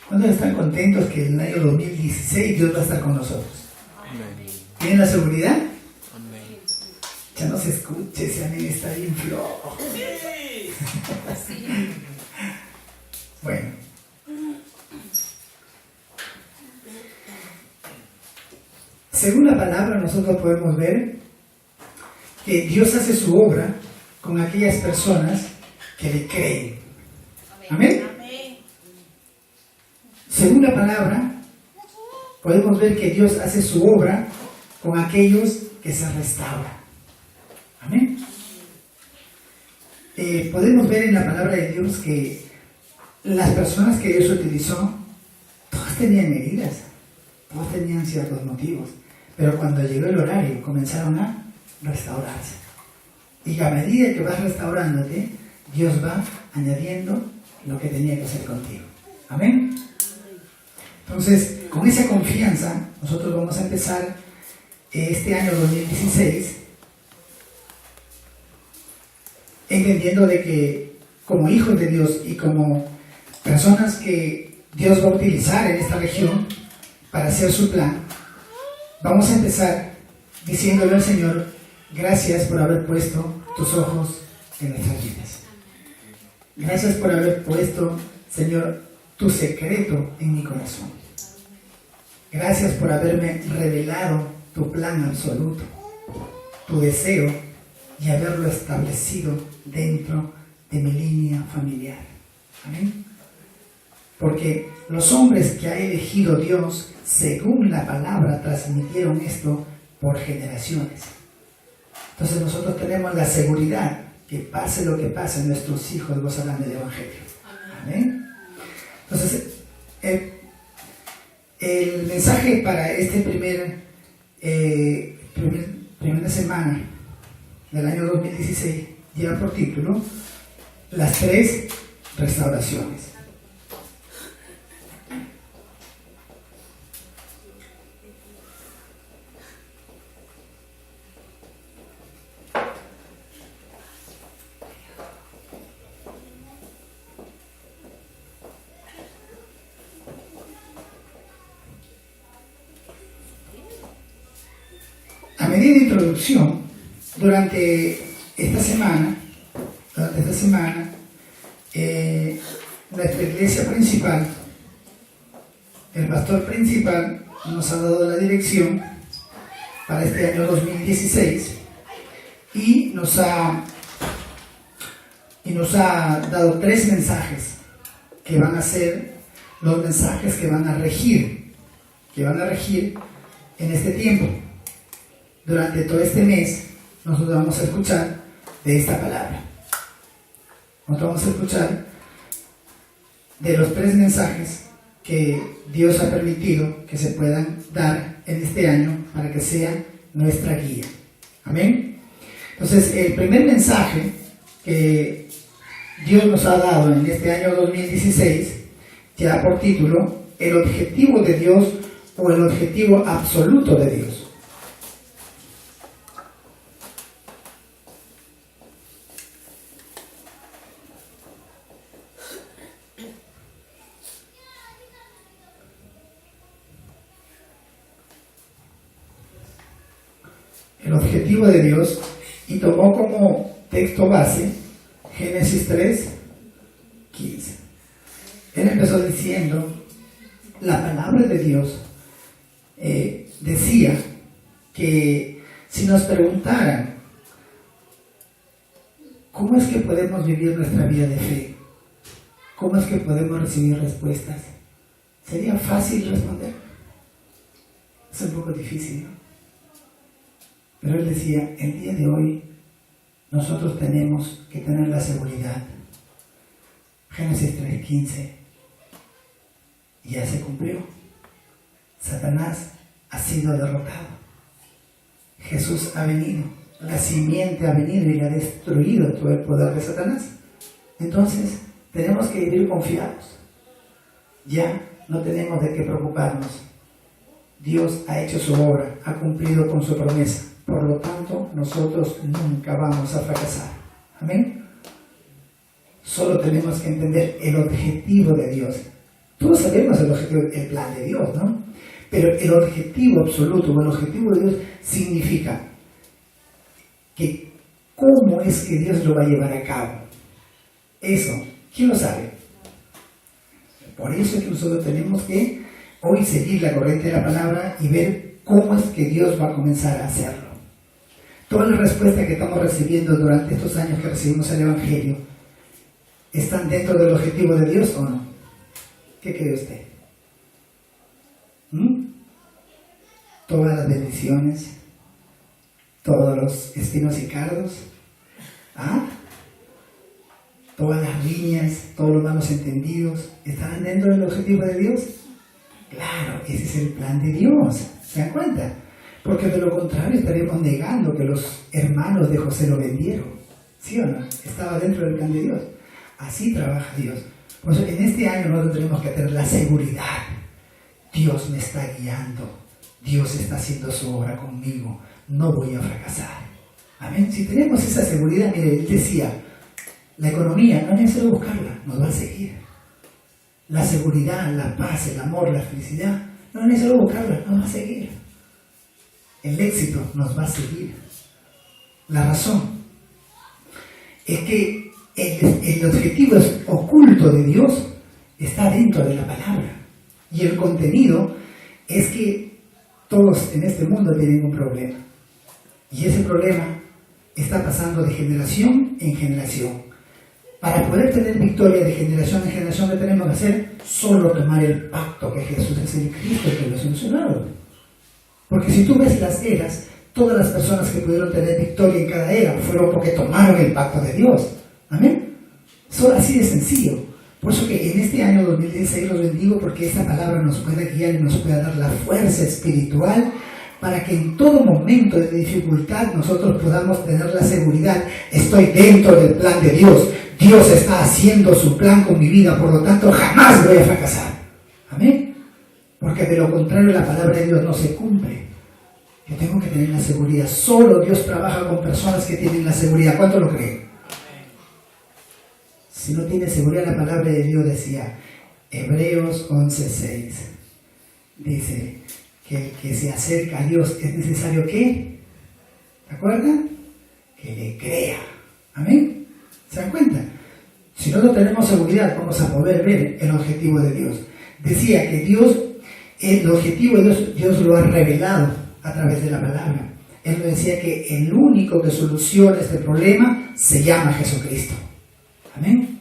¿Cuántos están contentos que en el año 2016 Dios va a estar con nosotros? Amén. ¿Tienen la seguridad? Amén. Ya no se escuche, ese amén está bien flojo. Bueno. Según la palabra, nosotros podemos ver que Dios hace su obra con aquellas personas que le creen. Amén. Según la palabra, podemos ver que Dios hace su obra con aquellos que se restauran. Amén. Podemos ver en la palabra de Dios que las personas que Dios utilizó, todas tenían heridas, todos tenían ciertos motivos, pero cuando llegó el horario comenzaron a restaurarse. Y a medida que vas restaurándote, Dios va añadiendo lo que tenía que hacer contigo. Amén. Entonces, con esa confianza, nosotros vamos a empezar este año 2016 entendiendo de que como hijos de Dios y como personas que Dios va a utilizar en esta región para hacer su plan, vamos a empezar diciéndole al Señor: gracias por haber puesto tus ojos en nuestras vidas. Gracias por haber puesto, Señor, tu secreto en mi corazón. Gracias por haberme revelado tu plan absoluto, tu deseo, y haberlo establecido dentro de mi línea familiar. Amén. Porque los hombres que ha elegido Dios, según la palabra, transmitieron esto por generaciones. Entonces nosotros tenemos la seguridad que pase lo que pase, nuestros hijos gozarán del Evangelio. Amén. Entonces, el mensaje para este primera semana del año 2016 lleva por título Las 3 restauraciones. A medida de introducción, durante esta semana, nuestra iglesia principal, el pastor principal, nos ha dado la dirección para este año 2016 y nos ha dado 3 mensajes que van a ser los mensajes que van a regir en este tiempo. Durante todo este mes nosotros vamos a escuchar de esta palabra. Nosotros vamos a escuchar de los 3 mensajes que Dios ha permitido que se puedan dar en este año para que sea nuestra guía. Amén. Entonces, el primer mensaje que Dios nos ha dado en este año 2016 lleva por título El objetivo de Dios o el objetivo absoluto de Dios. El objetivo de Dios, y tomó como texto base Génesis 3:15. Él empezó diciendo: la palabra de Dios decía que si nos preguntaran ¿cómo es que podemos vivir nuestra vida de fe? ¿Cómo es que podemos recibir respuestas? ¿Sería fácil responder? Es un poco difícil, ¿no? Pero él decía: el día de hoy nosotros tenemos que tener la seguridad. Génesis 3:15 ya se cumplió. Satanás ha sido derrotado. Jesús ha venido. La simiente ha venido y ha destruido todo el poder de Satanás. Entonces tenemos que vivir confiados. Ya no tenemos de qué preocuparnos. Dios ha hecho su obra, ha cumplido con su promesa. Por lo tanto, nosotros nunca vamos a fracasar. Amén. Solo tenemos que entender el objetivo de Dios. Todos sabemos el objetivo, el plan de Dios, ¿no? Pero el objetivo absoluto o el objetivo de Dios significa que cómo es que Dios lo va a llevar a cabo. Eso, ¿quién lo sabe? Por eso es que nosotros tenemos que hoy seguir la corriente de la palabra y ver cómo es que Dios va a comenzar a hacerlo. Todas las respuestas que estamos recibiendo durante estos años que recibimos el Evangelio, ¿están dentro del objetivo de Dios o no? ¿Qué cree usted? Todas las bendiciones, todos los espinos y cardos, todas las riñas, todos los malos entendidos, ¿estarán dentro del objetivo de Dios? Claro, ese es el plan de Dios, ¿se dan cuenta? Porque de lo contrario estaremos negando que los hermanos de José lo vendieron, ¿sí o no? Estaba dentro del plan de Dios. Así trabaja Dios. Por eso en este año nosotros tenemos que tener la seguridad. Dios me está guiando. Dios está haciendo su obra conmigo. No voy a fracasar. Amén. Si tenemos esa seguridad, mire, él decía, la economía no es necesario buscarla, nos va a seguir. La seguridad, la paz, el amor, la felicidad, no es necesario buscarla, nos va a seguir. El éxito nos va a seguir. La razón es que el objetivo oculto de Dios está dentro de la palabra. Y el contenido es que todos en este mundo tienen un problema. Y ese problema está pasando de generación en generación. Para poder tener victoria de generación en generación, ¿qué tenemos que hacer? Solo tomar el pacto que Jesús es el Cristo que lo ha solucionado. Porque si tú ves las eras, todas las personas que pudieron tener victoria en cada era fueron porque tomaron el pacto de Dios. Amén. Solo así de sencillo. Por eso que en este año 2016 los bendigo, porque esta palabra nos pueda guiar y nos pueda dar la fuerza espiritual para que en todo momento de dificultad nosotros podamos tener la seguridad: estoy dentro del plan de Dios. Dios está haciendo su plan con mi vida, por lo tanto jamás voy a fracasar. Amén. Porque de lo contrario la palabra de Dios no se cumple. Yo tengo que tener la seguridad. Solo Dios trabaja con personas que tienen la seguridad. ¿Cuánto lo creen? Si no tiene seguridad, la palabra de Dios decía, Hebreos 11:6, dice que el que se acerca a Dios es necesario que, ¿te acuerdan? Que le crea. Amén. ¿Se dan cuenta? Si no tenemos seguridad, vamos a poder ver el objetivo de Dios. Decía que Dios, el objetivo de Dios lo ha revelado a través de la palabra. Él decía que el único que soluciona este problema se llama Jesucristo. Amén.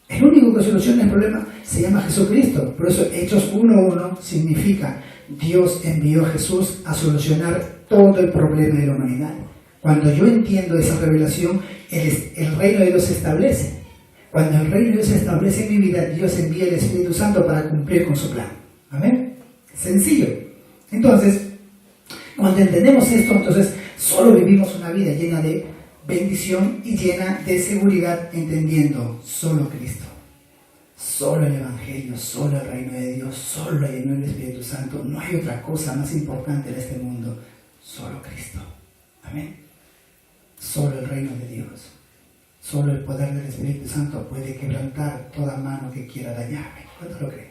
El único que soluciona el problema se llama Jesucristo. Por eso Hechos 1:1 significa Dios envió a Jesús a solucionar todo el problema de la humanidad. Cuando yo entiendo esa revelación, el reino de Dios se establece. Cuando el reino de Dios se establece en mi vida, Dios envía el Espíritu Santo para cumplir con su plan. Amén. Sencillo. Entonces, cuando entendemos esto, entonces solo vivimos una vida llena de bendición y llena de seguridad, entendiendo solo Cristo, solo el Evangelio, solo el reino de Dios, solo la llenura del Espíritu Santo. No hay otra cosa más importante en este mundo, solo Cristo. Amén. Solo el reino de Dios, solo el poder del Espíritu Santo puede quebrantar toda mano que quiera dañarme. ¿Cuánto lo creen?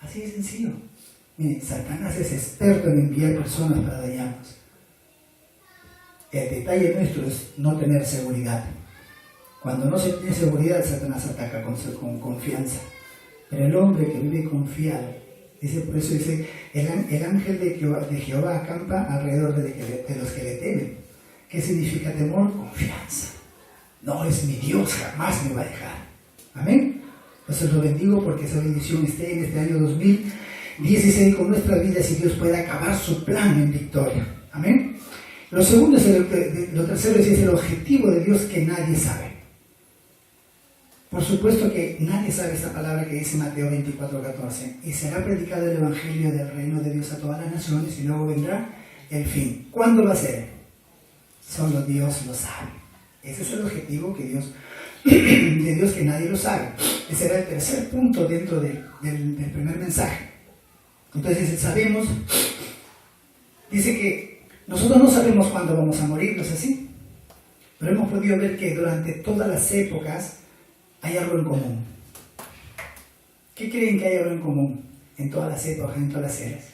Así de sencillo. Miren, Satanás es experto en enviar personas para dañarnos. El detalle nuestro es no tener seguridad. Cuando no se tiene seguridad, Satanás ataca con confianza. Pero el hombre que vive confiado, dice, por eso dice, el ángel de Jehová acampa alrededor de los que le temen. ¿Qué significa temor? Confianza. No, es mi Dios, jamás me va a dejar. Amén. Entonces lo bendigo porque esa bendición esté en este año 2016 con nuestras vidas y Dios pueda acabar su plan en victoria. Amén. Lo segundo lo tercero es el objetivo de Dios que nadie sabe. Por supuesto que nadie sabe esta palabra que dice Mateo 24:14. Y será predicado el evangelio del reino de Dios a todas las naciones y luego vendrá el fin. ¿Cuándo va a ser? Solo Dios lo sabe. Ese es el objetivo de Dios que nadie lo sabe. Ese era el tercer punto dentro del primer mensaje. Entonces sabemos, dice que nosotros no sabemos cuándo vamos a morir, ¿no es así? Pero hemos podido ver que durante todas las épocas hay algo en común. ¿Qué creen que hay algo en común en todas las épocas, en todas las eras?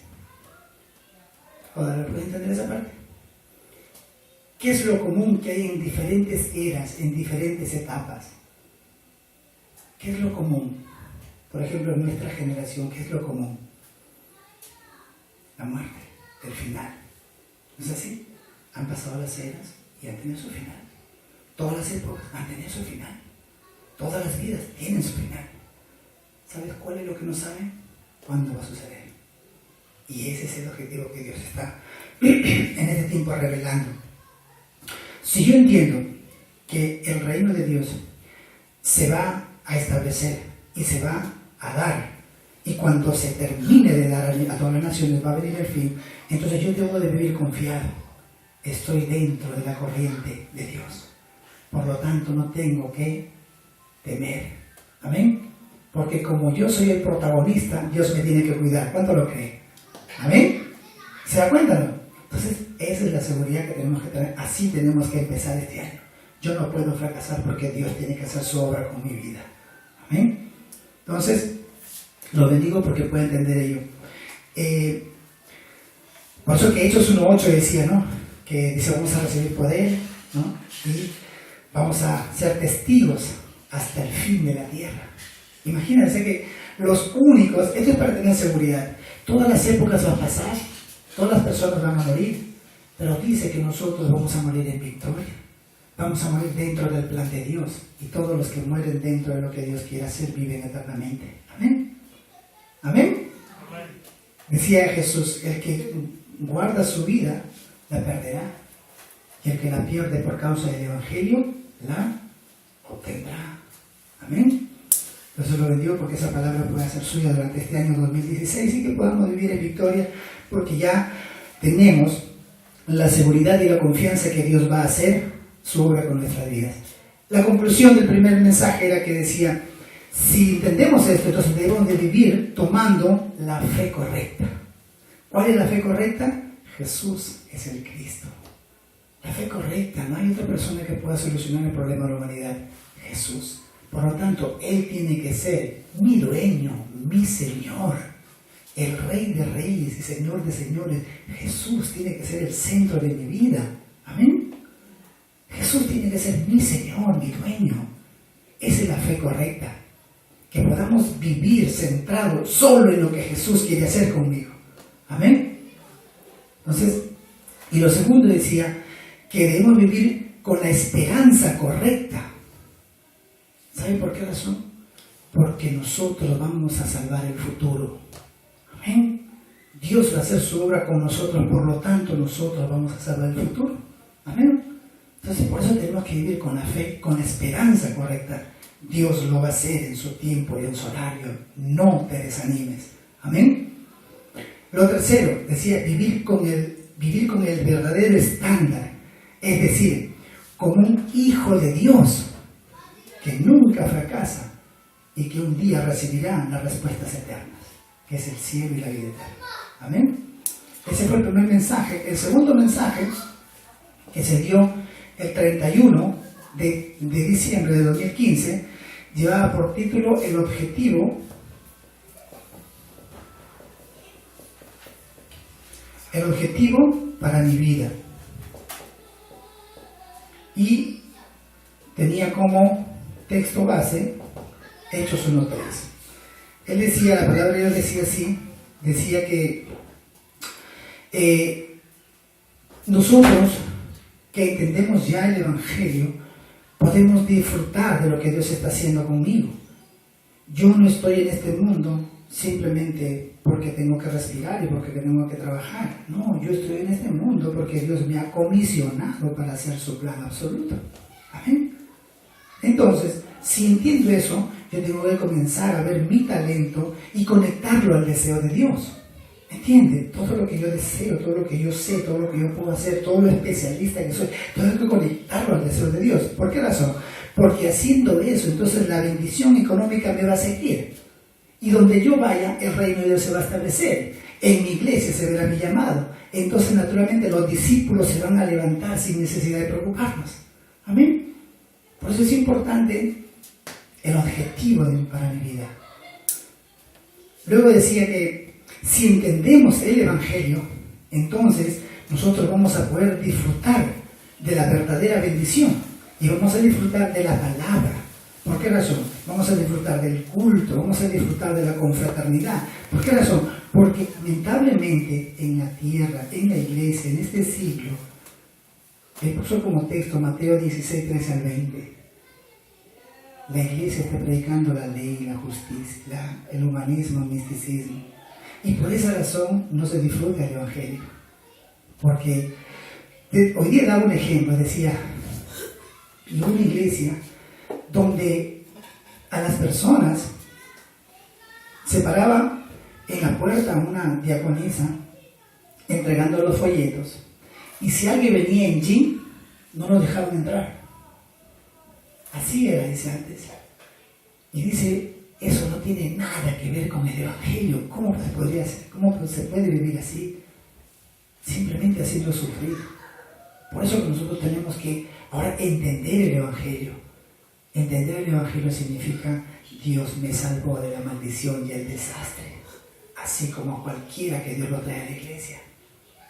¿Ahora pueden entender esa parte? ¿Qué es lo común que hay en diferentes eras, en diferentes etapas? ¿Qué es lo común? Por ejemplo, en nuestra generación, ¿qué es lo común? La muerte, el final. ¿No es así? Han pasado las eras y han tenido su final. Todas las épocas han tenido su final. Todas las vidas tienen su final. ¿Sabes cuál es lo que no saben? ¿Cuándo va a suceder? Y ese es el objetivo que Dios está en este tiempo revelando. Si yo entiendo que el reino de Dios se va a establecer y se va a dar, y cuando se termine de dar a todas las naciones va a venir el fin, entonces yo debo de vivir confiado. Estoy dentro de la corriente de Dios. Por lo tanto, no tengo que temer. ¿Amén? Porque como yo soy el protagonista, Dios me tiene que cuidar. ¿Cuánto lo cree? ¿Amén? ¿Se da cuenta, no? Entonces, esa es la seguridad que tenemos que tener. Así tenemos que empezar este año. Yo no puedo fracasar porque Dios tiene que hacer su obra con mi vida. ¿Amén? Entonces, lo bendigo porque puede entender ello. Por eso que Hechos 1.8 decía, ¿no? Que dice, vamos a recibir poder, ¿no? Y vamos a ser testigos hasta el fin de la tierra. Imagínense que los únicos, esto es para tener seguridad, todas las épocas van a pasar, todas las personas van a morir, pero dice que nosotros vamos a morir en victoria, vamos a morir dentro del plan de Dios, y todos los que mueren dentro de lo que Dios quiere hacer viven eternamente. Amén. Amén. Decía Jesús, el que guarda su vida la perderá, y el que la pierde por causa del Evangelio la obtendrá. Amén. Entonces lo bendigo porque esa palabra pueda ser suya durante este año 2016 y que podamos vivir en victoria, porque ya tenemos la seguridad y la confianza que Dios va a hacer su obra con nuestras vidas. La conclusión del primer mensaje era que decía, si entendemos esto, entonces debemos de vivir tomando la fe correcta. ¿Cuál es la fe correcta? Jesús es el Cristo. La fe correcta, no hay otra persona que pueda solucionar el problema de la humanidad. Jesús. Por lo tanto, Él tiene que ser mi dueño, mi Señor, el Rey de Reyes y Señor de Señores. Jesús tiene que ser el centro de mi vida. Amén. Jesús tiene que ser mi Señor, mi dueño. Esa es la fe correcta. Que podamos vivir centrados solo en lo que Jesús quiere hacer conmigo. Amén. Entonces, y lo segundo decía que debemos vivir con la esperanza correcta. ¿Saben por qué razón? Porque nosotros vamos a salvar el futuro. Amén. Dios va a hacer su obra con nosotros, por lo tanto nosotros vamos a salvar el futuro. Amén. Entonces por eso tenemos que vivir con la fe, con la esperanza correcta. Dios lo va a hacer en su tiempo y en su horario. No te desanimes. Amén. Lo tercero, decía, vivir con el verdadero estándar. Es decir, como un hijo de Dios que nunca fracasa y que un día recibirá las respuestas eternas, que es el cielo y la vida eterna. Amén. Ese fue el primer mensaje. El segundo mensaje, que se dio el 31 de diciembre de 2015, llevaba por título el objetivo para mi vida, y tenía como texto base Hechos 1.3. Él decía, la palabra de Dios decía así, decía que nosotros que entendemos ya el Evangelio podemos disfrutar de lo que Dios está haciendo conmigo. Yo no estoy en este mundo simplemente porque tengo que respirar y porque tengo que trabajar. No, yo estoy en este mundo porque Dios me ha comisionado para hacer su plan absoluto. Amén. Entonces, si entiendo eso, yo tengo que comenzar a ver mi talento y conectarlo al deseo de Dios. ¿Entiende? Todo lo que yo deseo, todo lo que yo sé, todo lo que yo puedo hacer, todo lo especialista que soy, tengo que conectarlo al deseo de Dios. ¿Por qué razón? Porque haciendo eso, entonces la bendición económica me va a seguir. Y donde yo vaya, el reino de Dios se va a establecer. En mi iglesia se verá mi llamado. Entonces, naturalmente, los discípulos se van a levantar sin necesidad de preocuparnos. Amén. Por eso es importante el objetivo para mi vida. Luego decía que si entendemos el Evangelio, entonces nosotros vamos a poder disfrutar de la verdadera bendición y vamos a disfrutar de la palabra. ¿Por qué razón? Vamos a disfrutar del culto, vamos a disfrutar de la confraternidad. ¿Por qué razón? Porque lamentablemente en la tierra, en la iglesia, en este siglo, le puso como texto Mateo 16, 13 al 20. La iglesia está predicando la ley, la justicia, el humanismo, el misticismo. Y por esa razón no se disfruta el Evangelio. Porque hoy día daba un ejemplo, decía, en una iglesia donde a las personas se paraba en la puerta una diaconisa entregando los folletos, y si alguien venía en jean, no lo dejaban entrar. Así era, dice antes. Y dice, eso no tiene nada que ver con el Evangelio. ¿Cómo se podría hacer? ¿Cómo se puede vivir así? Simplemente haciendo sufrir. Por eso que nosotros tenemos que ahora entender el Evangelio. Entender el Evangelio significa Dios me salvó de la maldición y el desastre, así como cualquiera que Dios lo trae a la iglesia.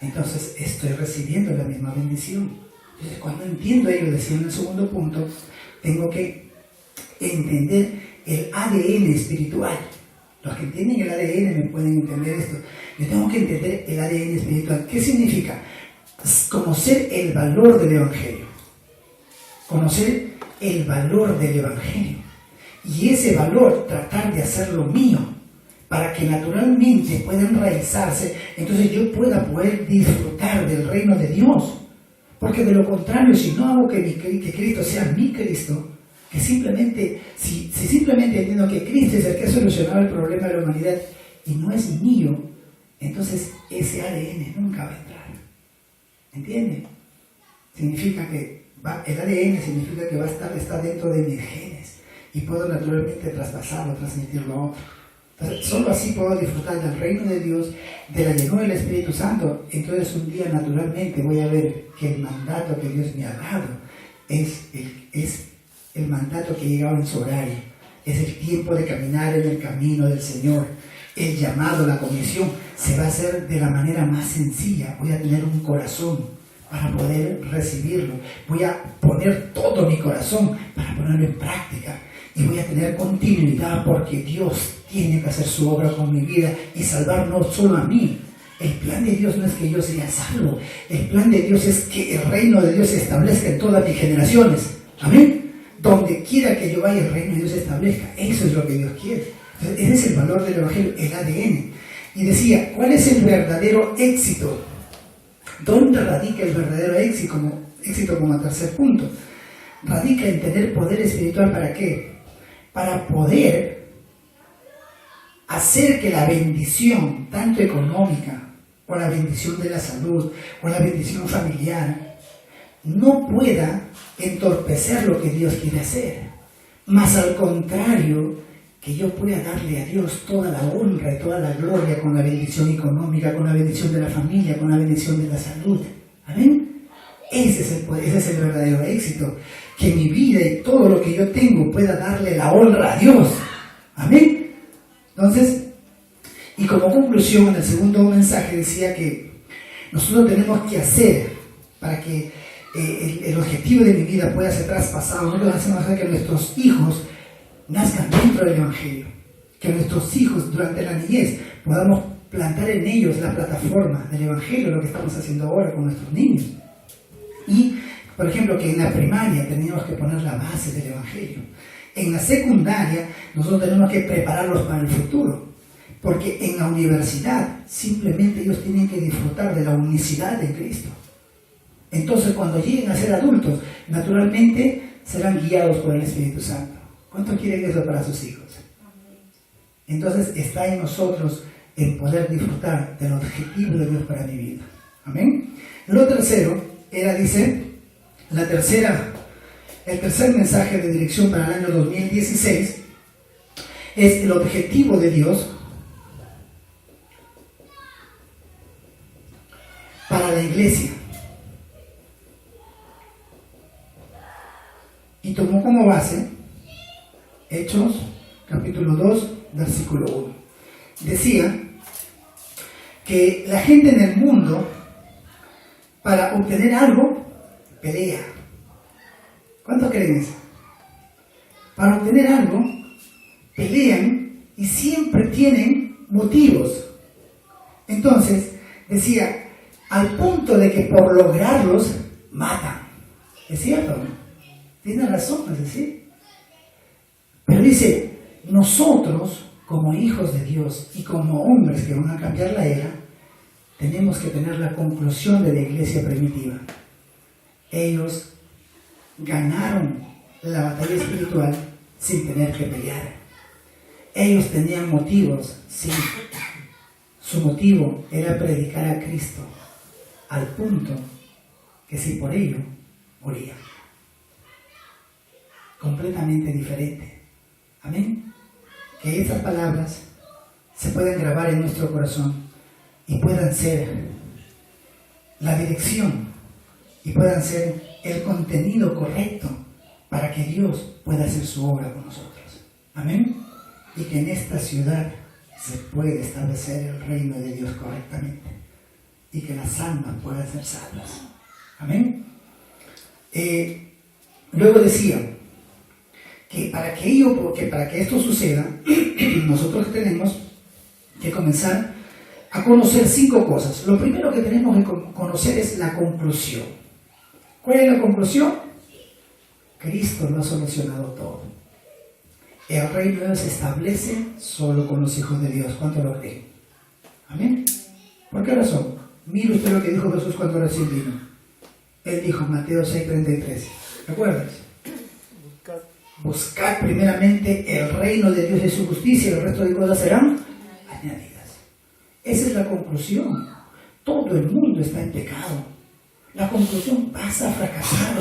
Entonces estoy recibiendo la misma bendición. Entonces cuando entiendo ello, decía en el segundo punto, tengo que entender el ADN espiritual. Los que entienden el ADN me pueden entender esto. Yo tengo que entender el ADN espiritual. ¿Qué significa? Conocer el valor del Evangelio. Conocer el valor del Evangelio. Y ese valor tratar de hacerlo mío, para que naturalmente pueda enraizarse, entonces yo pueda poder disfrutar del reino de Dios. Porque de lo contrario, si no hago que Cristo sea mi Cristo, que simplemente, si simplemente entiendo que Cristo es el que ha solucionado el problema de la humanidad y no es mío, entonces ese ADN nunca va a entrar. ¿Entiende? Significa que el ADN significa que está dentro de mis genes y puedo naturalmente traspasarlo, transmitirlo a otro. Entonces, solo así puedo disfrutar del reino de Dios, de la llenura del Espíritu Santo. Entonces un día naturalmente voy a ver que el mandato que Dios me ha dado es el mandato que llegaba en su horario. Es el tiempo de caminar en el camino del Señor. El llamado, la comisión, se va a hacer de la manera más sencilla. Voy a tener un corazón para poder recibirlo. Voy a poner todo mi corazón para ponerlo en práctica. Y voy a tener continuidad porque Dios tiene que hacer su obra con mi vida y salvar no solo a mí. El plan de Dios no es que yo sea salvo. El plan de Dios es que el reino de Dios se establezca en todas mis generaciones. Amén. Donde quiera que yo vaya, el reino de Dios se establezca. Eso es lo que Dios quiere. Entonces, ese es el valor del Evangelio, el ADN. Y decía, ¿cuál es el verdadero éxito? ¿Dónde radica el verdadero éxito como tercer punto? Radica en tener poder espiritual. ¿Para qué? Para poder hacer que la bendición, tanto económica, o la bendición de la salud, o la bendición familiar, no pueda entorpecer lo que Dios quiere hacer. Más al contrario, que yo pueda darle a Dios toda la honra y toda la gloria con la bendición económica, con la bendición de la familia, con la bendición de la salud. ¿Amén? Ese es el verdadero éxito. Que mi vida y todo lo que yo tengo pueda darle la honra a Dios. Amén. Entonces, y como conclusión, en el segundo mensaje decía que nosotros tenemos que hacer para que el objetivo de mi vida pueda ser traspasado. Nosotros hacemos que nuestros hijos nazcan dentro del Evangelio. Que nuestros hijos durante la niñez podamos plantar en ellos la plataforma del Evangelio, lo que estamos haciendo ahora con nuestros niños. Y, por ejemplo, que en la primaria tenemos que poner la base del Evangelio. En la secundaria nosotros tenemos que prepararlos para el futuro. Porque en la universidad simplemente ellos tienen que disfrutar de la unicidad de Cristo. Entonces cuando lleguen a ser adultos, naturalmente serán guiados por el Espíritu Santo. ¿Cuántos quieren eso para sus hijos? Entonces está en nosotros el poder disfrutar del objetivo de Dios para mi vida. Amén. Lo tercero era, dice, el tercer mensaje de dirección para el año 2016 es el objetivo de Dios para la iglesia. Y tomó como base Hechos capítulo 2 versículo 1. decía que la gente en el mundo, para obtener algo, pelea. ¿Cuántos creen eso? Para obtener algo, pelean y siempre tienen motivos. Entonces, decía, al punto de que por lograrlos, matan. ¿Es cierto? Tiene razón, es decir. Pero dice, nosotros, como hijos de Dios y como hombres que van a cambiar la era, tenemos que tener la conclusión de la iglesia primitiva. Ellos ganaron la batalla espiritual sin tener que pelear. Ellos tenían motivos, sí. Su motivo era predicar a Cristo, al punto que si por ello morían. Completamente diferente. Amén. Que estas palabras se puedan grabar en nuestro corazón y puedan ser la dirección y puedan ser el contenido correcto para que Dios pueda hacer su obra con nosotros. Amén. Y que en esta ciudad se pueda establecer el reino de Dios correctamente y que las almas puedan ser salvas. Amén. Luego decía que para que esto suceda, nosotros tenemos que comenzar a conocer 5 cosas. Lo primero que tenemos que conocer es la conclusión. ¿Cuál es la conclusión? Cristo lo ha solucionado todo. El reino de Dios se establece solo con los hijos de Dios. ¿Cuánto lo creen? Amén. ¿Por qué razón? Mire usted lo que dijo Jesús cuando recién vino. Él dijo, Mateo 6:33. ¿Recuerdas? Buscad primeramente el reino de Dios y su justicia, y el resto de cosas serán añadidas. Esa es la conclusión. Todo el mundo está en pecado. La conclusión, vas a fracasar.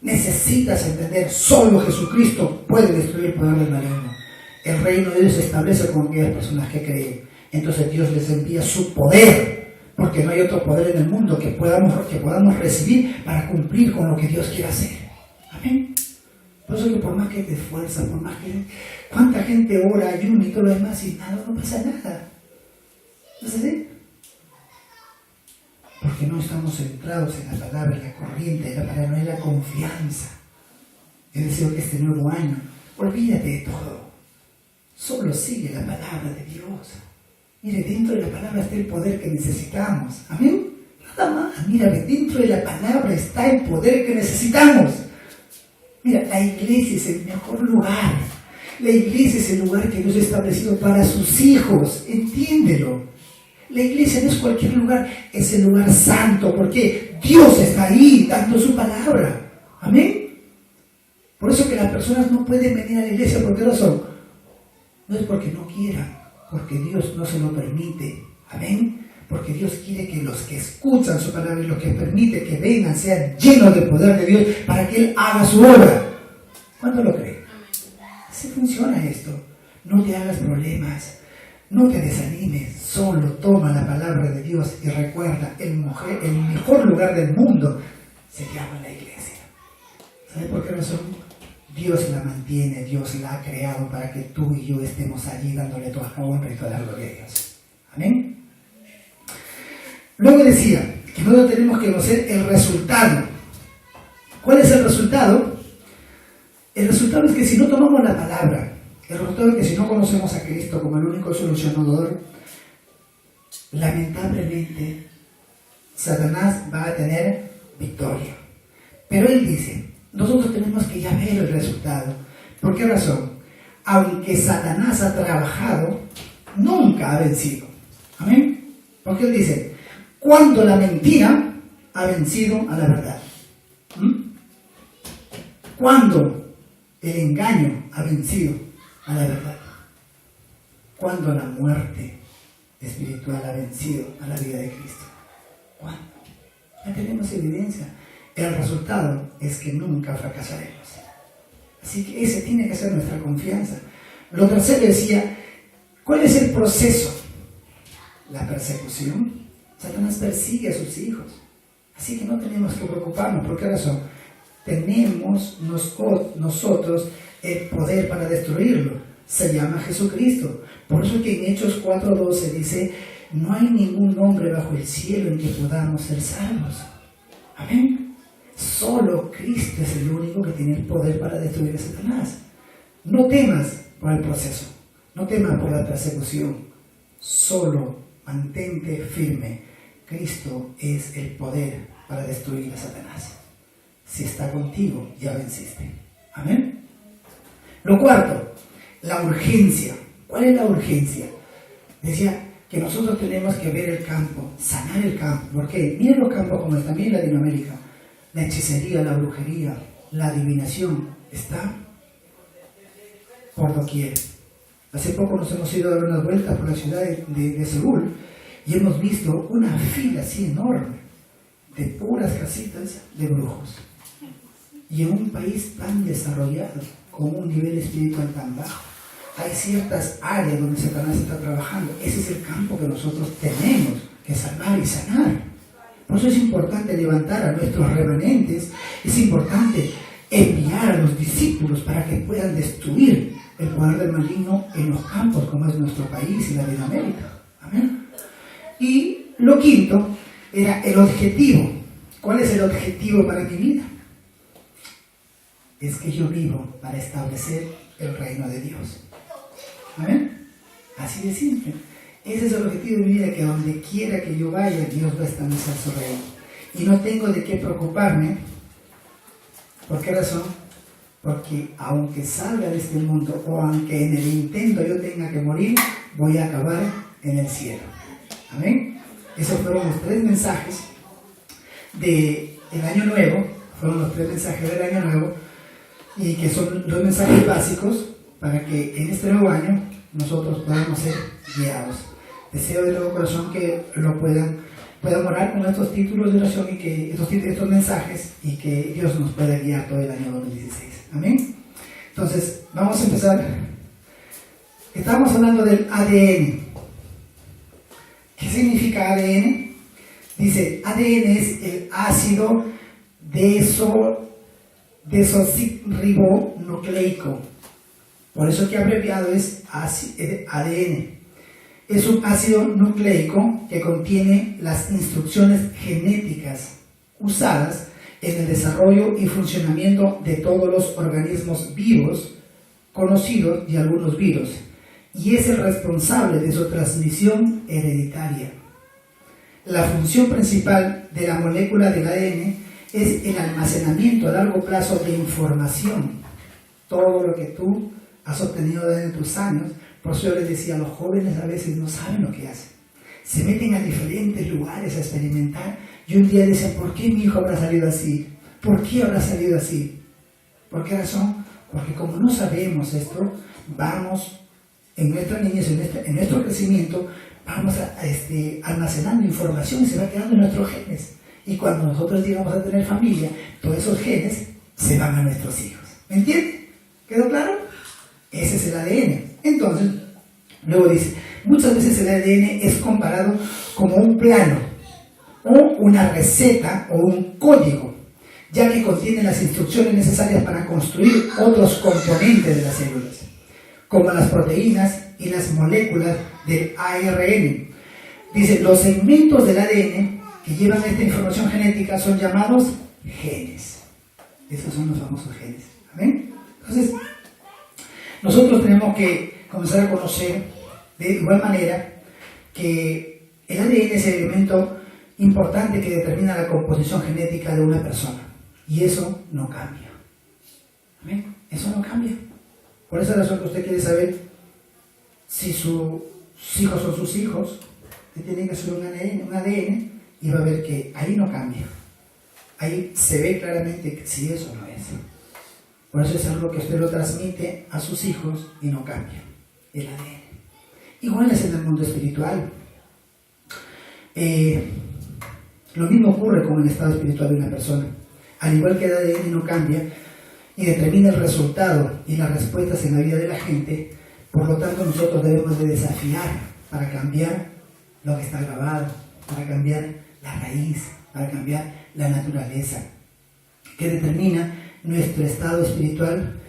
Necesitas entender, solo Jesucristo puede destruir el poder del maligno. El reino de Dios se establece con aquellas personas que creen. Entonces Dios les envía su poder, porque no hay otro poder en el mundo que podamos recibir para cumplir con lo que Dios quiere hacer. Amén. Por eso que por más que te esfuerzas, por más que... ¿Cuánta gente ora, ayuna y todo lo demás y nada, no pasa nada? ¿No es así? Porque no estamos centrados en la palabra, en la corriente de la palabra, no en la confianza. Es decir, que este nuevo año, olvídate de todo. Solo sigue la palabra de Dios. Mire, dentro de la palabra está el poder que necesitamos. Amén. Nada más. Mira, dentro de la palabra está el poder que necesitamos. Mira, la iglesia es el mejor lugar. La iglesia es el lugar que Dios ha establecido para sus hijos. Entiéndelo. La iglesia no es cualquier lugar, es el lugar santo, porque Dios está ahí dando su palabra. Amén. Por eso que las personas no pueden venir a la iglesia. ¿Por qué razón? No es porque no quieran, porque Dios no se lo permite. Amén. Porque Dios quiere que los que escuchan su palabra y los que permite que vengan sean llenos del poder de Dios para que Él haga su obra. ¿Cuánto lo creen? Así funciona esto. No te hagas problemas. No te desanimes, solo toma la palabra de Dios y recuerda, el mejor lugar del mundo se llama la iglesia. ¿Sabe por qué razón? Dios la mantiene, Dios la ha creado para que tú y yo estemos allí dándole toda la honra y toda la gloria a Dios. Amén. Luego decía que nosotros tenemos que conocer el resultado. ¿Cuál es el resultado? El resultado es que si no tomamos la palabra, el resultado es que si no conocemos a Cristo como el único solucionador, lamentablemente Satanás va a tener victoria. Pero él dice, nosotros tenemos que ya ver el resultado. ¿Por qué razón? Aunque Satanás ha trabajado, nunca ha vencido. ¿Amén? Porque él dice, cuando la mentira ha vencido a la verdad. Cuando el engaño ha vencido a la verdad. Cuando la muerte espiritual ha vencido a la vida de Cristo. ¿Cuándo? Ya tenemos evidencia. El resultado es que nunca fracasaremos. Así que ese tiene que ser nuestra confianza. Lo tercero decía, ¿cuál es el proceso? La persecución. Satanás persigue a sus hijos. Así que no tenemos que preocuparnos. ¿Por qué razón? Tenemos nosotros el poder para destruirlo. se llama Jesucristo. Por eso que en Hechos 4:12 dice, no hay ningún nombre bajo el cielo en que podamos ser salvos. Amén. Solo Cristo es el único que tiene el poder para destruir a Satanás. No temas por el proceso, no temas por la persecución, solo mantente firme. Cristo es el poder para destruir a Satanás. Si está contigo, ya venciste. Amén. Lo cuarto, la urgencia. ¿Cuál es la urgencia? Decía que nosotros tenemos que ver el campo, sanar el campo. ¿Por qué? Miren los campos como están, también en Latinoamérica. La hechicería, la brujería, la adivinación está por doquier. Hace poco nos hemos ido a dar unas vueltas por la ciudad de Seúl y hemos visto una fila así enorme de puras casitas de brujos. Y en un país tan desarrollado, con un nivel espiritual tan bajo, hay ciertas áreas donde Satanás está trabajando. Ese es el campo que nosotros tenemos que salvar y sanar. Por eso es importante levantar a nuestros remanentes, es importante enviar a los discípulos para que puedan destruir el poder del maligno en los campos como es nuestro país y Latinoamérica. Amén. Y lo quinto era el objetivo. ¿Cuál es el objetivo para mi vida? Es que yo vivo para establecer el reino de Dios. ¿Amén? Así de simple. Ese es el objetivo de mi vida, que donde quiera que yo vaya, Dios va a establecer su reino. Y no tengo de qué preocuparme. ¿Por qué razón? Porque aunque salga de este mundo o aunque en el intento yo tenga que morir, voy a acabar en el cielo. Amén. Esos fueron los 3 mensajes del Año Nuevo. Fueron los 3 mensajes del Año Nuevo. Y que son 2 mensajes básicos para que en este nuevo año nosotros podamos ser guiados. Deseo de todo corazón que lo puedan orar con estos títulos de oración y que estos mensajes, y que Dios nos pueda guiar todo el año 2016. Amén. Entonces, vamos a empezar. Estamos hablando del ADN. ¿Qué significa ADN? Dice, ADN es el ácido desoxirribonucleico. Por eso que abreviado es ADN. Es un ácido nucleico que contiene las instrucciones genéticas usadas en el desarrollo y funcionamiento de todos los organismos vivos conocidos y algunos virus, y es el responsable de su transmisión hereditaria. La función principal de la molécula del ADN es el almacenamiento a largo plazo de información. Todo lo que tú has obtenido desde tus años. Por eso yo les decía, los jóvenes a veces no saben lo que hacen. Se meten a diferentes lugares a experimentar. Y un día dicen, ¿por qué mi hijo habrá salido así? ¿Por qué habrá salido así? ¿Por qué razón? Porque como no sabemos esto, vamos en nuestra niñez, en nuestro crecimiento, vamos almacenando información y se va quedando en nuestros genes. Y cuando nosotros llegamos a tener familia, todos esos genes se van a nuestros hijos. ¿Me entienden? ¿Quedó claro? Ese es el ADN. Entonces, luego dice, muchas veces el ADN es comparado como un plano o una receta o un código, ya que contiene las instrucciones necesarias para construir otros componentes de las células, como las proteínas y las moléculas del ARN. Dice, los segmentos del ADN que llevan esta información genética son llamados genes. Esos son los famosos genes. ¿Amén? Entonces, nosotros tenemos que comenzar a conocer de igual manera que el ADN es el elemento importante que determina la composición genética de una persona. Y eso no cambia. ¿Amén? Eso no cambia. Por esa razón que usted quiere saber si sus hijos son sus hijos, usted tiene que hacer un ADN y va a ver que ahí no cambia. Ahí se ve claramente que si eso no es. Por eso es algo que usted lo transmite a sus hijos y no cambia. El ADN. Igual es en el mundo espiritual. Lo mismo ocurre con el estado espiritual de una persona. Al igual que el ADN no cambia y determina el resultado y las respuestas en la vida de la gente, por lo tanto nosotros debemos de desafiar para cambiar lo que está grabado, para cambiar la raíz, para cambiar la naturaleza, que determina nuestro estado espiritual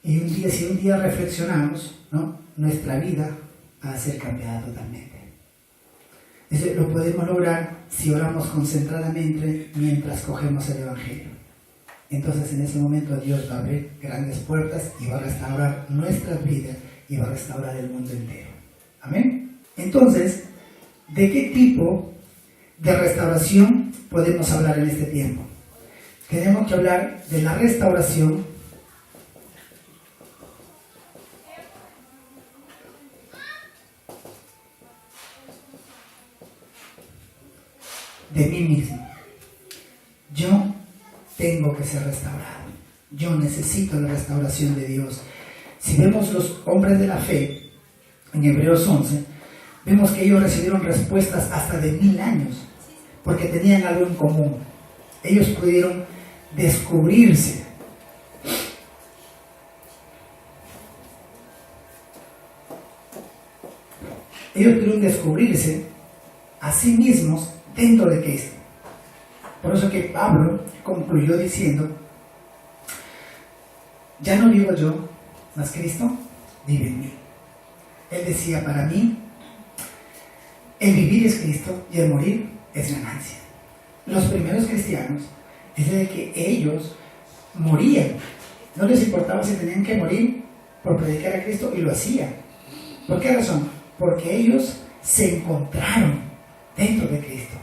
Y si un día reflexionamos, ¿no? Nuestra vida va a ser cambiada totalmente. Eso lo podemos lograr si oramos concentradamente mientras cogemos el Evangelio. Entonces en ese momento Dios va a abrir grandes puertas y va a restaurar nuestras vidas y va a restaurar el mundo entero. Amén. Entonces, ¿de qué tipo de restauración podemos hablar en este tiempo? Tenemos que hablar de la restauración de mí mismo. Yo tengo que ser restaurado. Yo necesito la restauración de Dios. Si vemos los hombres de la fe, en Hebreos 11, vemos que ellos recibieron respuestas hasta de 1000 años, porque tenían algo en común. Ellos pudieron descubrirse. Ellos pudieron descubrirse a sí mismos dentro de Cristo. Por eso que Pablo concluyó diciendo: ya no vivo yo, mas Cristo vive en mí. Él decía: para mí, el vivir es Cristo y el morir es ganancia. Los primeros cristianos, dice que ellos morían. No les importaba si tenían que morir por predicar a Cristo, y lo hacían. ¿Por qué razón? Porque ellos se encontraron dentro de Cristo.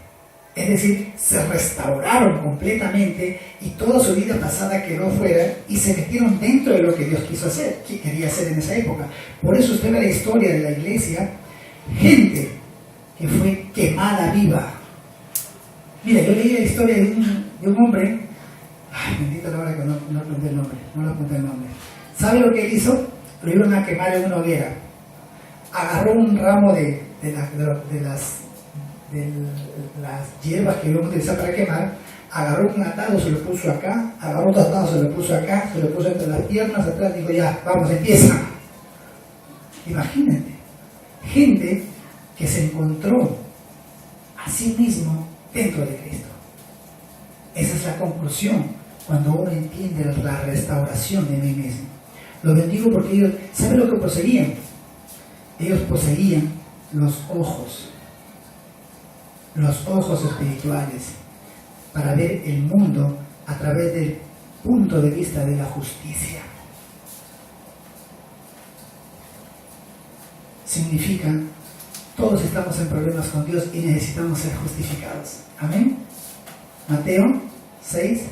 Es decir, se restauraron completamente y toda su vida pasada quedó fuera y se metieron dentro de lo que Dios quiso hacer, que quería hacer en esa época. Por eso usted ve la historia de la iglesia, gente que fue quemada viva. Mira, yo leí la historia de un hombre, ay, bendita la hora que no apunté el nombre, ¿sabe lo que él hizo? Lo iban a quemar en una hoguera. Agarró un ramo de las hierbas que iban a utilizar para quemar, agarró un atado, se lo puso acá, agarró otro atado, se lo puso acá, se lo puso entre las piernas, atrás, dijo: ya, vamos, empieza. Imagínate, gente que se encontró a sí mismo dentro de Cristo. Esa es la conclusión cuando uno entiende la restauración de mí mismo. Lo bendigo porque ellos, ¿saben lo que poseían? Ellos poseían los ojos espirituales para ver el mundo a través del punto de vista de la justicia. Significa, todos estamos en problemas con Dios y necesitamos ser justificados. Amén. Mateo 6,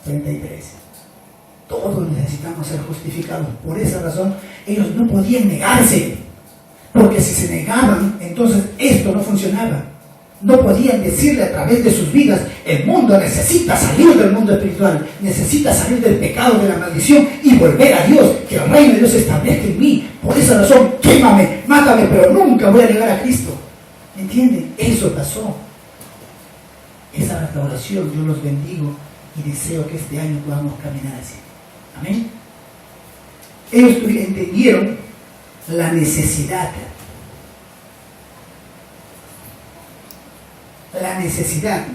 33. Todos necesitamos ser justificados. Por esa razón, ellos no podían negarse. Porque si se negaban, entonces esto no funcionaba. No podían decirle a través de sus vidas: el mundo necesita salir del mundo espiritual, necesita salir del pecado, de la maldición y volver a Dios, que el reino de Dios se establezca en mí. Por esa razón, quémame, mátame, pero nunca voy a negar a Cristo. ¿Me entienden? Eso pasó. Esa restauración, yo los bendigo y deseo que este año podamos caminar así. Amén. Ellos entendieron la necesidad. La necesidad.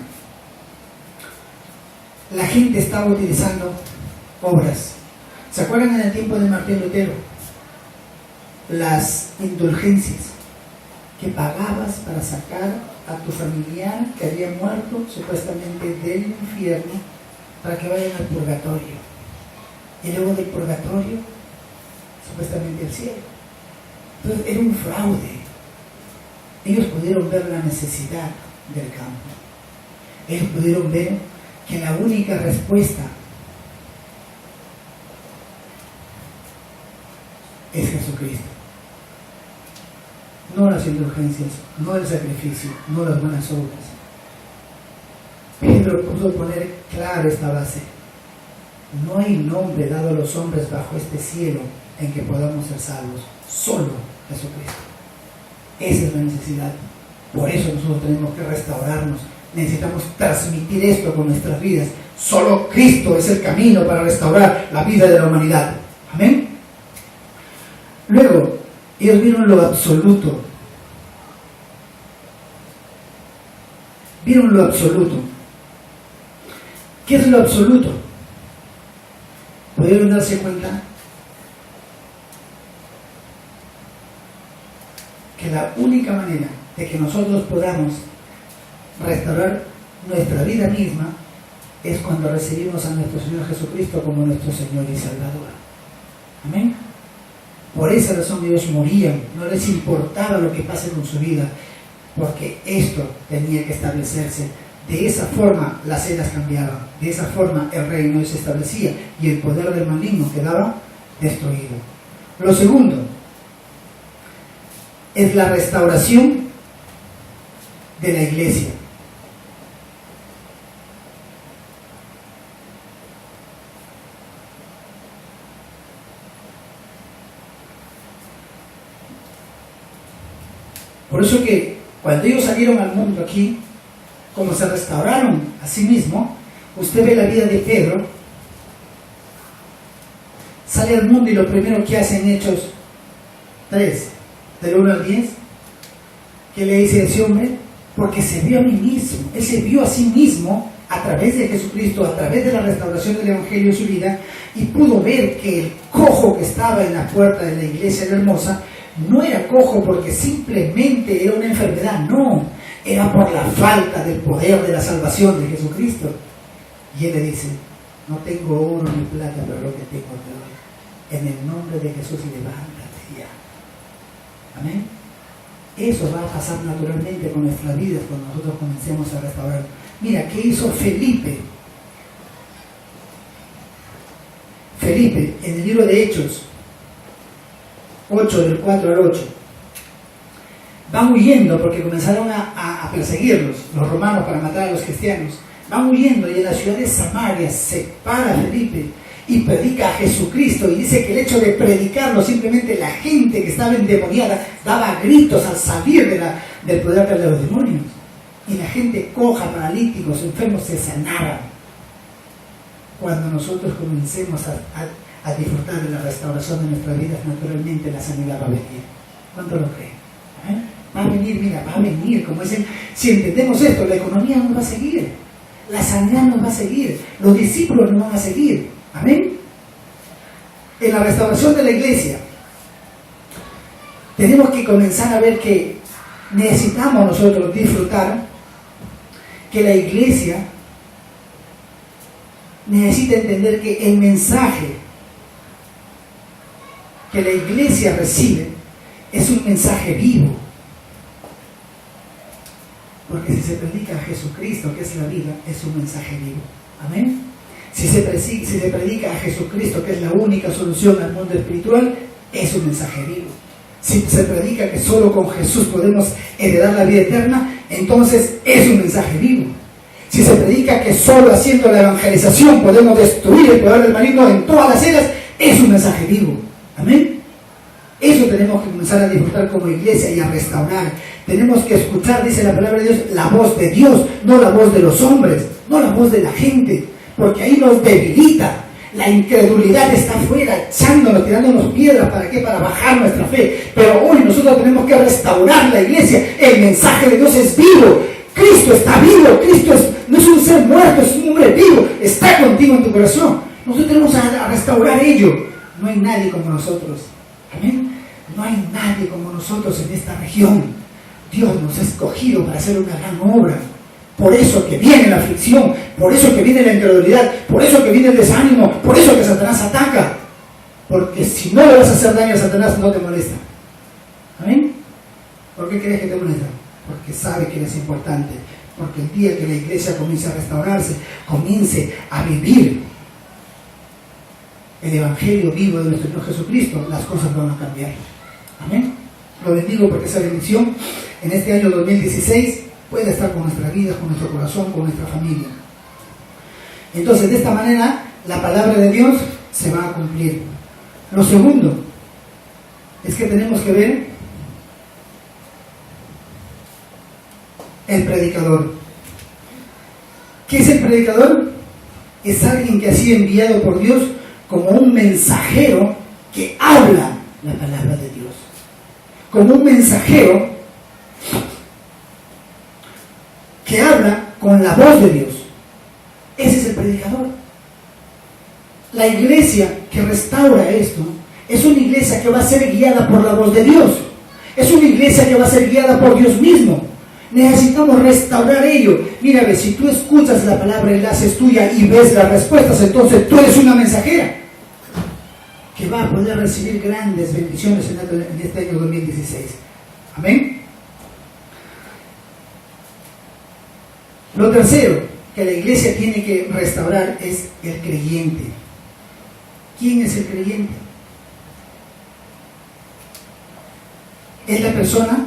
La gente estaba utilizando obras. ¿Se acuerdan en el tiempo de Martín Lutero? Las indulgencias que pagabas para sacar a tu familiar que había muerto supuestamente del infierno para que vayan al purgatorio. Y luego del purgatorio, supuestamente al cielo. Entonces era un fraude. Ellos pudieron ver la necesidad del campo. Ellos pudieron ver que la única respuesta es Jesucristo. No las indulgencias, no el sacrificio, no las buenas obras. Pedro pudo poner claro esta base. No hay nombre dado a los hombres bajo este cielo en que podamos ser salvos. Solo Jesucristo. Esa es la necesidad. Por eso nosotros tenemos que restaurarnos. Necesitamos transmitir esto con nuestras vidas. Solo Cristo es el camino para restaurar la vida de la humanidad. Amén. Luego, ellos vieron lo absoluto. Vieron lo absoluto. ¿Qué es lo absoluto? pudieron darse cuenta que la única manera de que nosotros podamos restaurar nuestra vida misma es cuando recibimos a nuestro Señor Jesucristo como nuestro Señor y Salvador. Amén. Por esa razón ellos morían, no les importaba lo que pase con su vida, porque esto tenía que establecerse. De esa forma las eras cambiaban, de esa forma el reino se establecía y el poder del maligno quedaba destruido. Lo segundo es la restauración de la iglesia. Por eso que cuando ellos salieron al mundo aquí, como se restauraron a sí mismos, usted ve la vida de Pedro, sale al mundo y lo primero que hace en Hechos 3, del 1 al 10, ¿qué le dice ese hombre? Porque se vio a mí mismo, él se vio a sí mismo a través de Jesucristo, a través de la restauración del Evangelio en su vida, y pudo ver que el cojo que estaba en la puerta de la iglesia de Hermosa no era cojo porque simplemente era una enfermedad, no, era por la falta del poder de la salvación de Jesucristo. Y él le dice, no tengo oro ni plata, pero lo que tengo te doy. En el nombre de Jesús, levántate ya. Amén. Eso va a pasar naturalmente con nuestras vidas cuando nosotros comencemos a restaurar. Mira, ¿qué hizo Felipe? Felipe, en el libro de Hechos 8, del 4 al 8, van huyendo porque comenzaron a perseguirlos, los romanos, para matar a los cristianos. Van huyendo y en la ciudad de Samaria se para Felipe y predica a Jesucristo, y dice que el hecho de predicarlo, simplemente la gente que estaba endemoniada daba gritos al salir del poder de los demonios, y la gente coja, paralíticos, enfermos se sanaban. Cuando nosotros comencemos a disfrutar de la restauración de nuestras vidas, naturalmente la sanidad va a venir. ¿Cuánto lo creen? Va a venir, mira, va a venir. Como dicen, si entendemos esto, la economía nos va a seguir, la sanidad nos va a seguir, los discípulos nos van a seguir. Amén. En la restauración de la iglesia tenemos que comenzar a ver que necesitamos nosotros disfrutar, que la iglesia necesita entender que el mensaje que la iglesia recibe es un mensaje vivo. Porque si se predica a Jesucristo, que es la vida, es un mensaje vivo. Amén. Si se predica a Jesucristo, que es la única solución al mundo espiritual, es un mensaje vivo. Si se predica que solo con Jesús podemos heredar la vida eterna, entonces es un mensaje vivo. Si se predica que solo haciendo la evangelización podemos destruir el poder del maligno en todas las eras, es un mensaje vivo. Amén. Eso tenemos que comenzar a disfrutar como iglesia y a restaurar. Tenemos que escuchar, dice la palabra de Dios, la voz de Dios, no la voz de los hombres, no la voz de la gente, porque ahí nos debilita. La incredulidad está afuera, echándonos, tirándonos piedras. ¿Para qué? Para bajar nuestra fe. Pero hoy nosotros tenemos que restaurar la iglesia. El mensaje de Dios es vivo. Cristo está vivo. Cristo no es un ser muerto, es un hombre vivo. Está contigo en tu corazón. Nosotros tenemos a restaurar ello. No hay nadie como nosotros. Amén. No hay nadie como nosotros en esta región. Dios nos ha escogido para hacer una gran obra. Por eso que viene la aflicción, por eso que viene la incredulidad, por eso que viene el desánimo, por eso que Satanás ataca. Porque si no le vas a hacer daño a Satanás, no te molesta. ¿Amén? ¿Por qué crees que te molesta? Porque sabe que eres importante. Porque el día que la iglesia comience a restaurarse, comience a vivir el evangelio vivo de nuestro Señor Jesucristo, las cosas van a cambiar. Amén. Lo bendigo porque esa bendición en este año 2016 puede estar con nuestra vida, con nuestro corazón, con nuestra familia. Entonces, de esta manera, la palabra de Dios se va a cumplir. Lo segundo es que tenemos que ver el predicador. ¿Qué es el predicador? Es alguien que ha sido enviado por Dios como un mensajero que habla la palabra de Dios. Como un mensajero que habla con la voz de Dios. Ese es el predicador. La iglesia que restaura esto es una iglesia que va a ser guiada por la voz de Dios. Es una iglesia que va a ser guiada por Dios mismo. Necesitamos restaurar ello. Mira, ve, si tú escuchas la palabra y la haces tuya y ves las respuestas, entonces tú eres una mensajera que va a poder recibir grandes bendiciones en este año 2016. Amén. Lo tercero que la iglesia tiene que restaurar es el creyente. ¿Quién es el creyente? Es la persona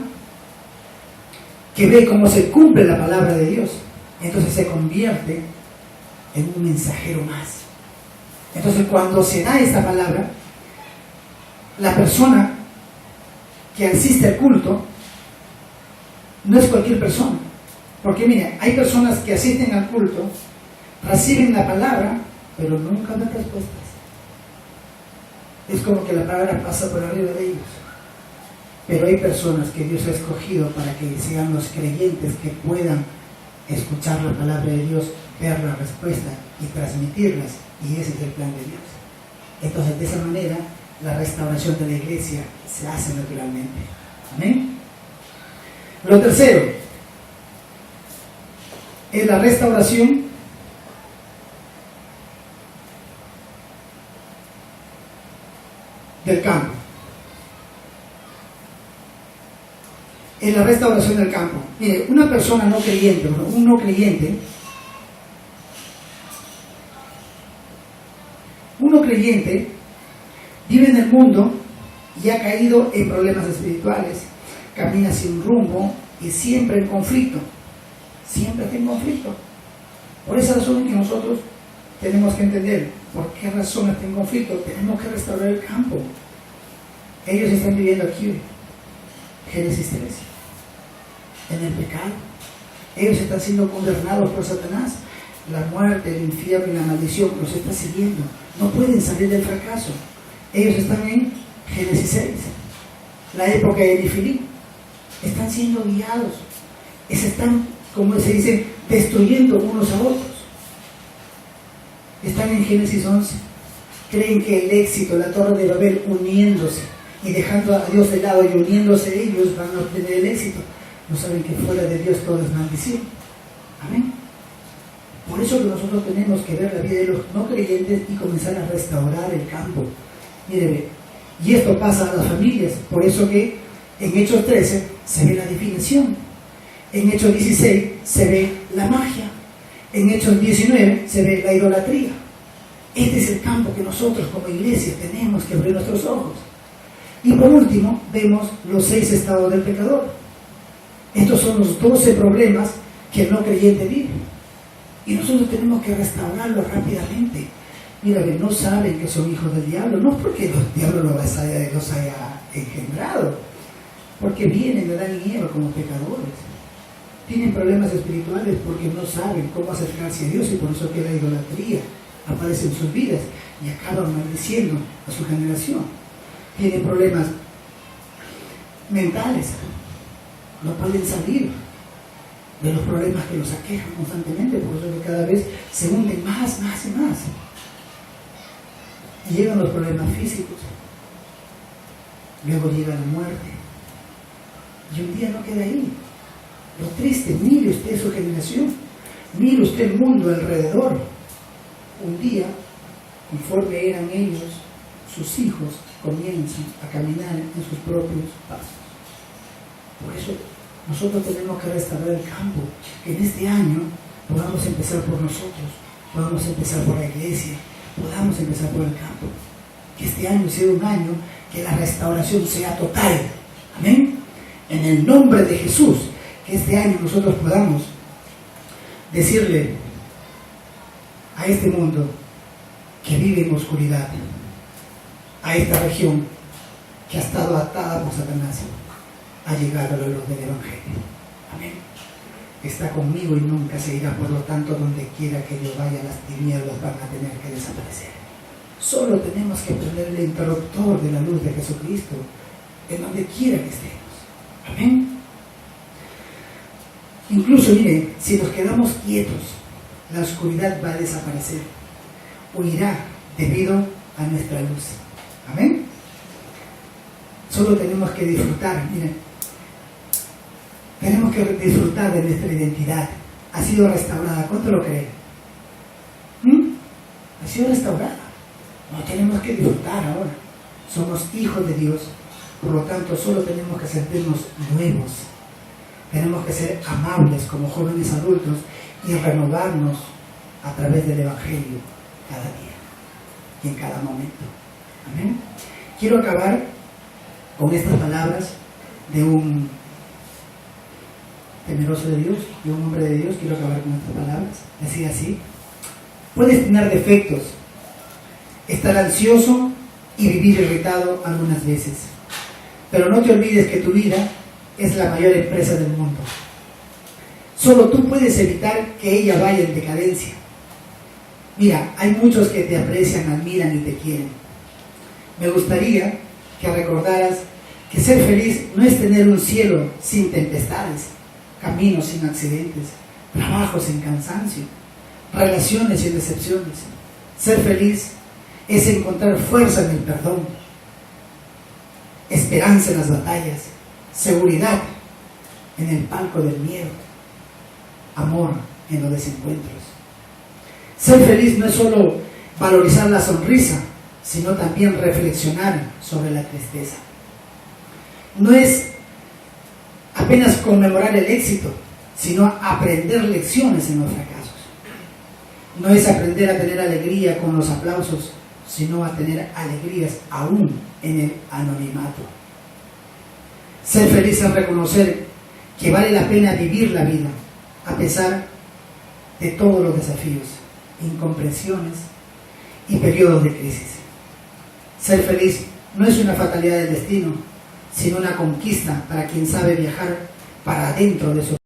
que ve cómo se cumple la palabra de Dios. Entonces se convierte en un mensajero más. Entonces cuando se da esta palabra, la persona que asiste al culto no es cualquier persona. Porque mira, hay personas que asisten al culto, reciben la palabra, pero nunca dan respuestas. Es como que la palabra pasa por arriba de ellos. Pero hay personas que Dios ha escogido para que sean los creyentes que puedan escuchar la palabra de Dios, ver la respuesta y transmitirlas. Y ese es el plan de Dios. Entonces, de esa manera, la restauración de la iglesia se hace naturalmente. Amén. Lo tercero es la restauración del campo. En la restauración del campo. Mire, una persona no creyente, un no creyente, vive en el mundo y ha caído en problemas espirituales, camina sin rumbo y siempre en conflicto. Siempre está en conflicto. Por esa razón que nosotros tenemos que entender por qué razón está en conflicto. Tenemos que restaurar el campo. Ellos están viviendo aquí, Génesis 13, en el pecado. Ellos están siendo condenados por Satanás. La muerte, el infierno y la maldición los está siguiendo. No pueden salir del fracaso. Ellos están en Génesis 6, la época de Nefilí. Están siendo guiados. Se están, como se dice, destruyendo unos a otros. Están en Génesis 11. Creen que el éxito, la torre de Babel, uniéndose y dejando a Dios de lado y uniéndose ellos, van a obtener el éxito. No saben que fuera de Dios todo es maldición. Amén. Por eso que nosotros tenemos que ver la vida de los no creyentes y comenzar a restaurar el campo. Mire, y esto pasa a las familias. Por eso que en Hechos 13 se ve la definición. En Hechos 16 se ve la magia. En Hechos 19 se ve la idolatría. Este es el campo que nosotros como iglesia tenemos que abrir nuestros ojos. Y por último, vemos los 6 estados del pecador. Estos son los 12 problemas que el no creyente vive. Y nosotros tenemos que restaurarlos rápidamente. Mira, que no saben que son hijos del diablo, no porque el diablo los haya engendrado, porque vienen de Adán y Eva como pecadores. Tienen problemas espirituales porque no saben cómo acercarse a Dios y por eso que la idolatría aparece en sus vidas y acaban maldiciendo a su generación. Tienen problemas mentales, no pueden salir de los problemas que los aquejan constantemente, por eso que cada vez se hunden más y más. Y llegan los problemas físicos, luego llega la muerte, y un día no queda ahí. Lo triste, mire usted su generación, mire usted el mundo alrededor. Un día, conforme eran ellos, sus hijos comienzan a caminar en sus propios pasos. Por eso nosotros tenemos que restaurar el campo, que en este año podamos empezar por nosotros, podamos empezar por la iglesia, podamos empezar por el campo. Que este año sea un año que la restauración sea total. Amén. En el nombre de Jesús, que este año nosotros podamos decirle a este mundo que vive en oscuridad, a esta región que ha estado atada por Satanás, ha llegado la luz del Evangelio. Amén. Está conmigo y nunca se irá, por lo tanto, donde quiera que yo vaya, las tinieblas van a tener que desaparecer. Solo tenemos que prender el interruptor de la luz de Jesucristo en donde quiera que estemos. Amén. Incluso, mire, si nos quedamos quietos, la oscuridad va a desaparecer, huirá debido a nuestra luz. Amén. Solo tenemos que disfrutar, miren, tenemos que disfrutar de nuestra identidad. Ha sido restaurada. ¿Cuánto lo creen? Ha sido restaurada. No tenemos que disfrutar ahora. Somos hijos de Dios. Por lo tanto, solo tenemos que sentirnos nuevos. Tenemos que ser amables como jóvenes adultos y renovarnos a través del Evangelio cada día y en cada momento. Amén. Quiero acabar con estas palabras de un temeroso de Dios, de un hombre de Dios. Quiero acabar con estas palabras. Decía así: puedes tener defectos, estar ansioso y vivir irritado algunas veces, pero no te olvides que tu vida es la mayor empresa del mundo. Solo tú puedes evitar que ella vaya en decadencia. Mira, hay muchos que te aprecian, admiran y te quieren. Me gustaría que recordaras que ser feliz no es tener un cielo sin tempestades, caminos sin accidentes, trabajo sin cansancio, relaciones sin decepciones. Ser feliz es encontrar fuerza en el perdón, esperanza en las batallas, seguridad en el palco del miedo, amor en los desencuentros. Ser feliz no es solo valorizar la sonrisa, sino también reflexionar sobre la tristeza. No es apenas conmemorar el éxito, sino aprender lecciones en los fracasos. No es aprender a tener alegría con los aplausos, sino a tener alegrías aún en el anonimato. Ser feliz es reconocer que vale la pena vivir la vida, a pesar de todos los desafíos, incomprensiones y periodos de crisis. Ser feliz no es una fatalidad del destino, sino una conquista para quien sabe viajar para adentro de su